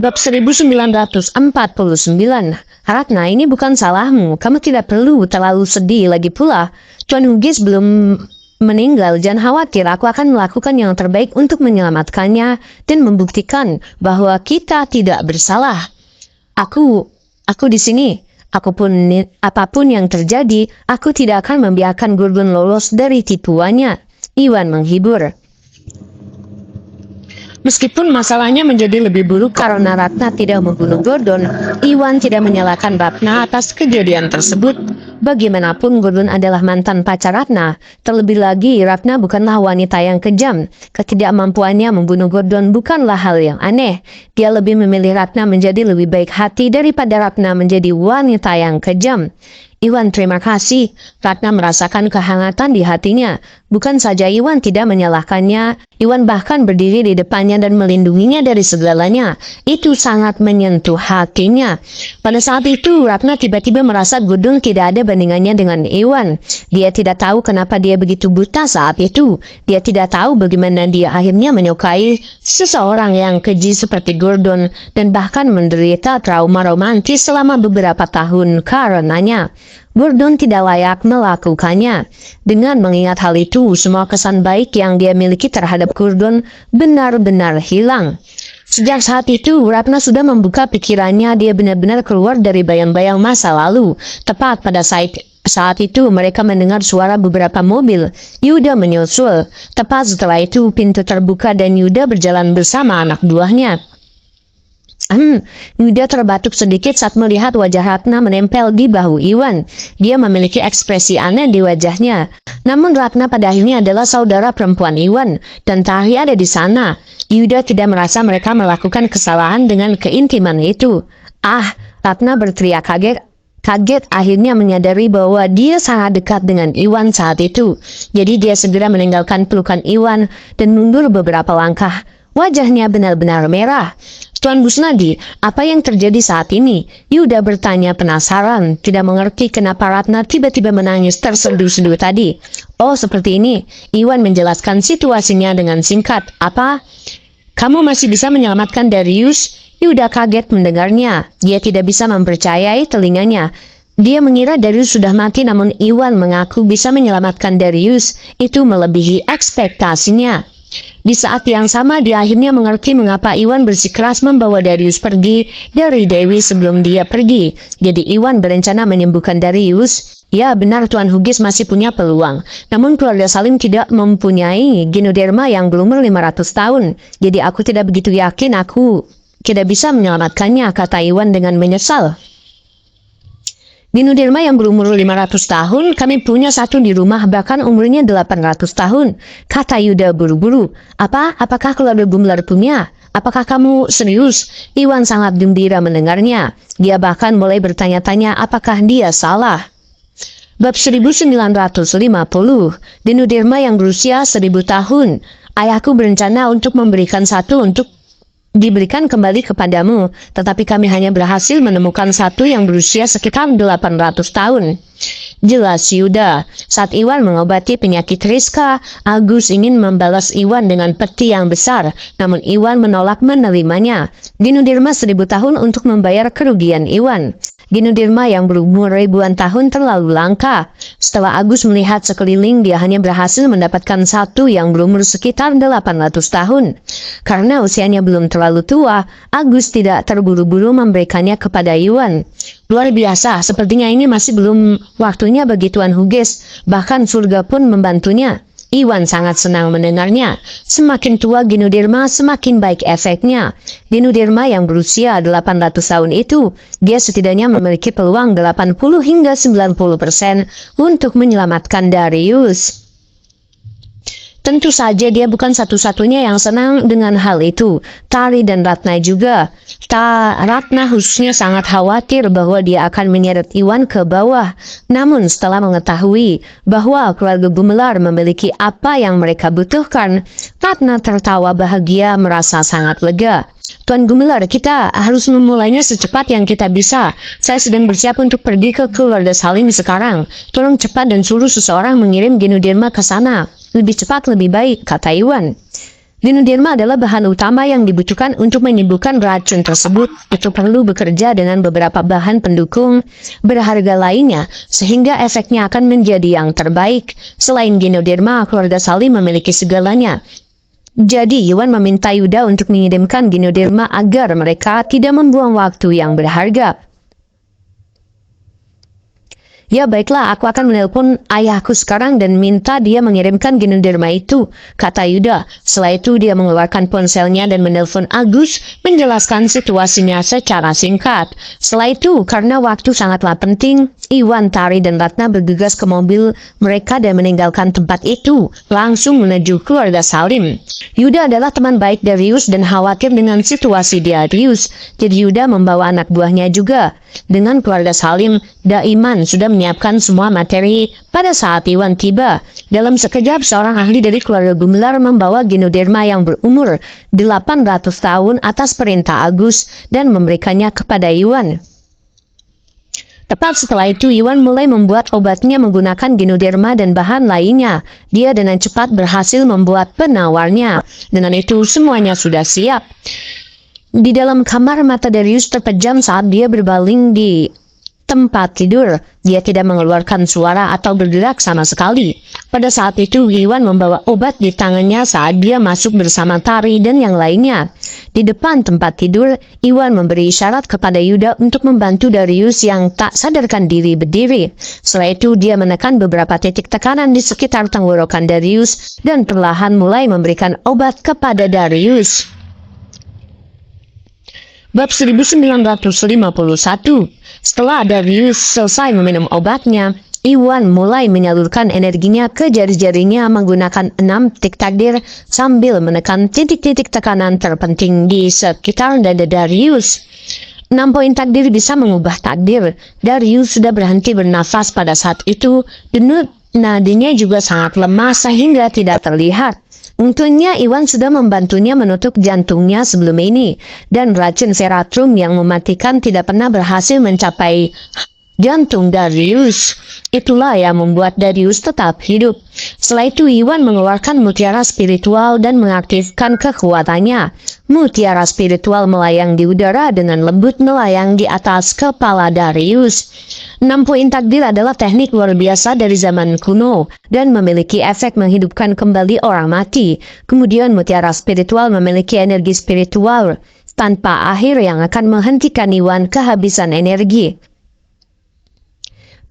Bab 1949. Ratna, ini bukan salahmu. Kamu tidak perlu terlalu sedih lagi pula. Tuan Hughes belum meninggal. Jangan khawatir, aku akan melakukan yang terbaik untuk menyelamatkannya dan membuktikan bahwa kita tidak bersalah. Aku di sini. Apapun yang terjadi, aku tidak akan membiarkan Gordon lolos dari tipuannya. Iwan menghibur. Meskipun masalahnya menjadi lebih buruk karena Ratna tidak membunuh Gordon, Iwan tidak menyalahkan Ratna atas kejadian tersebut. Bagaimanapun Gordon adalah mantan pacar Ratna. Terlebih lagi, Ratna bukanlah wanita yang kejam. Ketidakmampuannya membunuh Gordon bukanlah hal yang aneh. Dia lebih memilih Ratna menjadi lebih baik hati daripada Ratna menjadi wanita yang kejam. Iwan, terima kasih. Ratna merasakan kehangatan di hatinya. Bukan saja Iwan tidak menyalahkannya, Iwan bahkan berdiri di depannya dan melindunginya dari segalanya. Itu sangat menyentuh hatinya. Pada saat itu, Ratna tiba-tiba merasa Gordon tidak ada bandingannya dengan Iwan. Dia tidak tahu kenapa dia begitu buta saat itu. Dia tidak tahu bagaimana dia akhirnya menyukai seseorang yang keji seperti Gordon dan bahkan menderita trauma romantis selama beberapa tahun karenanya. Gordon tidak layak melakukannya. Dengan mengingat hal itu, semua kesan baik yang dia miliki terhadap Gordon benar-benar hilang. Sejak saat itu, Ratna sudah membuka pikirannya. Dia benar-benar keluar dari bayang-bayang masa lalu. Tepat pada saat itu, mereka mendengar suara beberapa mobil. Yuda menyusul. Tepat setelah itu, pintu terbuka dan Yuda berjalan bersama anak buahnya. Yuda terbatuk sedikit saat melihat wajah Ratna menempel di bahu Iwan. Dia memiliki ekspresi aneh di wajahnya. Namun Ratna pada akhirnya adalah saudara perempuan Iwan, dan Tahri ada di sana. Yuda tidak merasa mereka melakukan kesalahan dengan keintiman itu. Ratna berteriak kaget akhirnya menyadari bahwa dia sangat dekat dengan Iwan saat itu. Jadi dia segera meninggalkan pelukan Iwan dan mundur beberapa langkah. Wajahnya benar-benar merah. Tuan Busnadi, apa yang terjadi saat ini? Yuda bertanya penasaran, tidak mengerti kenapa Ratna tiba-tiba menangis terseduh-seduh tadi. Oh, seperti ini. Iwan menjelaskan situasinya dengan singkat. Apa? Kamu masih bisa menyelamatkan Darius? Yuda kaget mendengarnya. Dia tidak bisa mempercayai telinganya. Dia mengira Darius sudah mati, namun Iwan mengaku bisa menyelamatkan Darius. Itu melebihi ekspektasinya. Di saat yang sama, dia akhirnya mengerti mengapa Iwan bersikeras membawa Darius pergi dari Dewi sebelum dia pergi. Jadi Iwan berencana menyembuhkan Darius. Ya benar, Tuan Hughes masih punya peluang. Namun keluarga Salim tidak mempunyai Ginoderma yang berumur 500 tahun. Jadi aku tidak begitu yakin aku tidak bisa menyelamatkannya, kata Iwan dengan menyesal. Ginoderma yang berumur 500 tahun, kami punya satu di rumah, bahkan umurnya 800 tahun, kata Yuda buru-buru. Apakah keluarga Gumlar punya? Apakah kamu serius? Iwan sangat gembira mendengarnya. Dia bahkan mulai bertanya-tanya apakah dia salah. Bab 1950, Ginoderma yang berusia 1000 tahun. Ayahku berencana untuk memberikan satu untuk diberikan kembali kepadamu, tetapi kami hanya berhasil menemukan satu yang berusia sekitar 800 tahun. Jelas Yuda. Saat Iwan mengobati penyakit Rizka, Agus ingin membalas Iwan dengan peti yang besar, namun Iwan menolak menerimanya. Ginoderma 1000 tahun untuk membayar kerugian Iwan. Ginoderma yang berumur ribuan tahun terlalu langka. Setelah Agus melihat sekeliling, dia hanya berhasil mendapatkan satu yang berumur sekitar 800 tahun. Karena usianya belum terlalu tua, Agus tidak terburu-buru memberikannya kepada Iwan. Luar biasa, sepertinya ini masih belum waktunya bagi Tuan Hughes. Bahkan surga pun membantunya. Iwan sangat senang mendengarnya. Semakin tua Ginoderma, semakin baik efeknya. Ginoderma yang berusia 800 tahun itu, dia setidaknya memiliki peluang 80 hingga 90% untuk menyelamatkan Darius. Tentu saja dia bukan satu-satunya yang senang dengan hal itu. Tari dan Ratna juga. Ratna khususnya sangat khawatir bahwa dia akan menyeret Iwan ke bawah. Namun setelah mengetahui bahwa keluarga Gumelar memiliki apa yang mereka butuhkan, Ratna tertawa bahagia merasa sangat lega. Tuan Gumelar, kita harus memulainya secepat yang kita bisa. Saya sedang bersiap untuk pergi ke keluarga Salim sekarang. Tolong cepat dan suruh seseorang mengirim Ginoderma ke sana. Lebih cepat lebih baik, kata Iwan. Ginoderma adalah bahan utama yang dibutuhkan untuk menyembuhkan racun tersebut. Itu perlu bekerja dengan beberapa bahan pendukung berharga lainnya, sehingga efeknya akan menjadi yang terbaik. Selain Ginoderma, keluarga Salim memiliki segalanya. Jadi, Iwan meminta Yuda untuk mengirimkan Ginoderma agar mereka tidak membuang waktu yang berharga. Ya baiklah, aku akan menelpon ayahku sekarang dan minta dia mengirimkan Ginoderma itu, kata Yuda. Setelah itu dia mengeluarkan ponselnya dan menelpon Agus, menjelaskan situasinya secara singkat. Setelah itu, karena waktu sangatlah penting, Iwan, Tari, dan Ratna bergegas ke mobil mereka dan meninggalkan tempat itu, langsung menuju keluarga Salim. Yuda adalah teman baik Darius dan khawatir dengan situasi Darius, jadi Yuda membawa anak buahnya juga. Dengan keluarga Salim, Daiman sudah menyiapkan semua materi pada saat Iwan tiba. Dalam sekejap, seorang ahli dari keluarga Gumelar membawa Ginoderma yang berumur 800 tahun atas perintah Agus dan memberikannya kepada Iwan. Tepat setelah itu, Iwan mulai membuat obatnya menggunakan Ginoderma dan bahan lainnya. Dia dengan cepat berhasil membuat penawarnya. Dengan itu, semuanya sudah siap. Di dalam kamar, mata Darius terpejam saat dia berbaring di tempat tidur. Dia tidak mengeluarkan suara atau bergerak sama sekali. Pada saat itu, Iwan membawa obat di tangannya saat dia masuk bersama Tari dan yang lainnya. Di depan tempat tidur, Iwan memberi isyarat kepada Yuda untuk membantu Darius yang tak sadarkan diri berdiri. Setelah itu, dia menekan beberapa titik tekanan di sekitar tenggorokan Darius dan perlahan mulai memberikan obat kepada Darius. Bab 1951. Setelah Darius selesai meminum obatnya, Iwan mulai menyalurkan energinya ke jari-jarinya menggunakan 6 titik takdir sambil menekan titik-titik tekanan terpenting di sekitar dada Darius. 6 poin takdir bisa mengubah takdir. Darius sudah berhenti bernafas pada saat itu. Denyut nadinya juga sangat lemah sehingga tidak terlihat. Untungnya Iwan sudah membantunya menutup jantungnya sebelum ini, dan racun seratrum yang mematikan tidak pernah berhasil mencapai jantung Darius. Itulah yang membuat Darius tetap hidup. Setelah itu Iwan mengeluarkan mutiara spiritual dan mengaktifkan kekuatannya. Mutiara spiritual melayang di udara dengan lembut melayang di atas kepala Darius. 6 poin takdir adalah teknik luar biasa dari zaman kuno dan memiliki efek menghidupkan kembali orang mati. Kemudian mutiara spiritual memiliki energi spiritual tanpa akhir yang akan menghentikan Iwan kehabisan energi.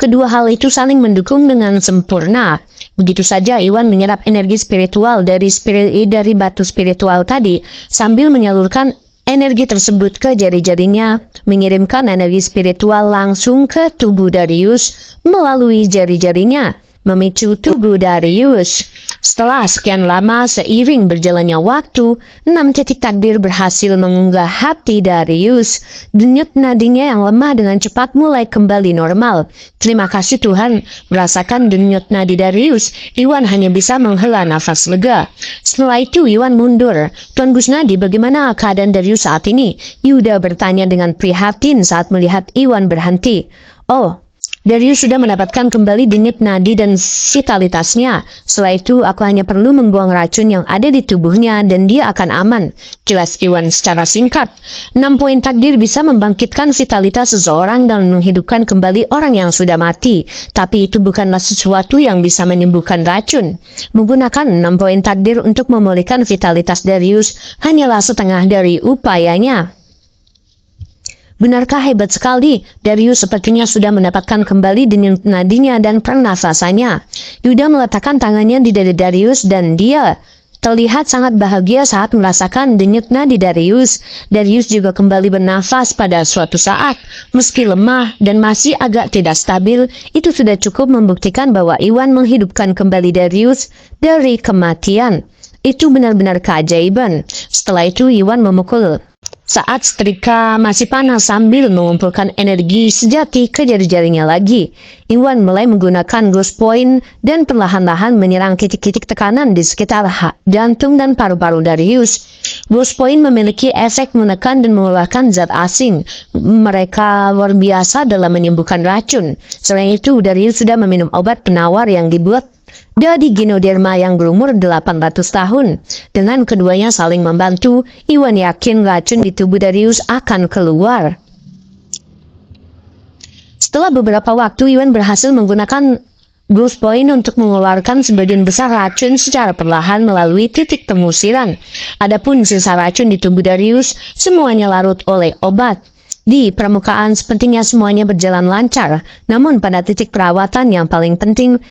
Kedua hal itu saling mendukung dengan sempurna. Begitu saja Iwan menyerap energi spiritual dari batu spiritual tadi sambil menyalurkan energi tersebut ke jari-jarinya, mengirimkan energi spiritual langsung ke tubuh Darius melalui jari-jarinya, memicu tubuh Darius. Setelah sekian lama, seiring berjalannya waktu, 6 titik takdir berhasil mengunggah hati Darius. Denyut nadinya yang lemah dengan cepat mulai kembali normal. Terima kasih Tuhan, merasakan denyut nadi Darius, Iwan hanya bisa menghela nafas lega. Setelah itu Iwan mundur. Tuan Gusnadi, bagaimana keadaan Darius saat ini? Yuda bertanya dengan prihatin saat melihat Iwan berhenti. Oh, Darius sudah mendapatkan kembali denyut nadi dan vitalitasnya. Setelah itu, aku hanya perlu membuang racun yang ada di tubuhnya dan dia akan aman. Jelas Iwan secara singkat. 6 poin takdir bisa membangkitkan vitalitas seseorang dan menghidupkan kembali orang yang sudah mati. Tapi itu bukanlah sesuatu yang bisa menyembuhkan racun. Menggunakan 6 poin takdir untuk memulihkan vitalitas Darius hanyalah setengah dari upayanya. Benarkah hebat sekali? Darius sepertinya sudah mendapatkan kembali denyut nadinya dan pernafasannya. Yuda meletakkan tangannya di dada Darius dan dia terlihat sangat bahagia saat merasakan denyut nadi Darius. Darius juga kembali bernafas pada suatu saat. Meski lemah dan masih agak tidak stabil, itu sudah cukup membuktikan bahwa Iwan menghidupkan kembali Darius dari kematian. Itu benar-benar keajaiban. Setelah itu Iwan memukul saat setrika masih panas sambil mengumpulkan energi sejati ke jari-jarinya lagi. Iwan mulai menggunakan ghost point dan perlahan-lahan menyerang titik-titik tekanan di sekitar jantung dan paru-paru Darius. Ghost point memiliki efek menekan dan mengeluarkan zat asing. Mereka luar biasa dalam menyembuhkan racun. Selain itu, Darius sudah meminum obat penawar yang dibuat Dari Ginoderma yang berumur 800 tahun. Dengan keduanya saling membantu, Iwan yakin racun di tubuh Darius akan keluar. Setelah beberapa waktu, Iwan berhasil menggunakan Growth Point untuk mengeluarkan sebagian besar racun secara perlahan melalui titik pengusiran. Adapun sisa racun di tubuh Darius, semuanya larut oleh obat. Di permukaan sepertinya semuanya berjalan lancar, namun pada titik perawatan yang paling penting,